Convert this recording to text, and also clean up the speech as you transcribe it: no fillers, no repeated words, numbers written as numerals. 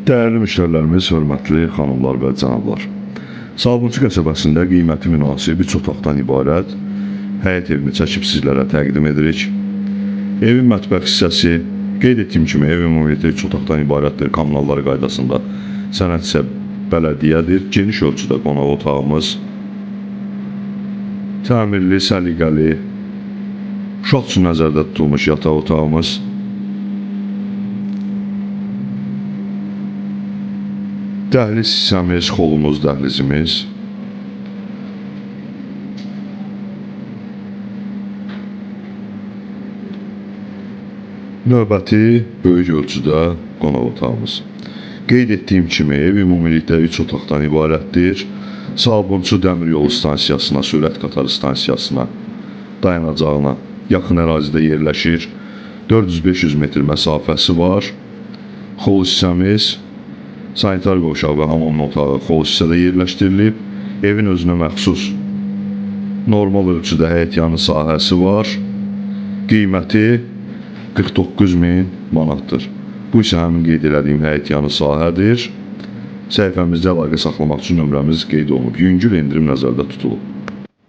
Değerli müşterilerimiz, hörmətli xanımlar və cənablar. Sabunçu qəsəbəsində qiyməti münasib 3 otaqdan ibarət həyət evini çəkib sizlərə təqdim edirik. Evin mətbəx hissəsi qeyd etdiyim kimi ev ümumiyyətlə 3 otaqdan ibarətdir. Kommunalları qaydasında sənəd isə bələdiyyədir. Geniş ölçüdə qonaq otağımız, təmirli, səliqəli, uşaq üçün nəzərdə tutulmuş yataq otağımız, dəhliz hissəmiz, xolumuz, dəhlizimiz, növbəti böyük ölçüdə qonaq otağımız. Qeyd etdiyim kimi ev ümumilikdə 3 otaqdan ibarətdir. Sabunçu dəmir yolu stansiyasına, sürət qatarı stansiyasına dayanacağına yaxın ərazidə yerləşir. 400-500 metr məsafəsi var. Xol hissəmiz, sanitar qovşaq və hamam otağı xol hissədə yerləşdirilib. Evin özünə məxsus normal ölçüdə həyətyanı sahəsi var. Qiyməti 49.000 manatdır. Bu isə həmin qeyd etdiyim həyətyanı sahədir. Səhifəmizdə əlaqə saxlamaq üçün nömrəmiz qeyd olunub. Yüngül endirim nəzərdə tutulub.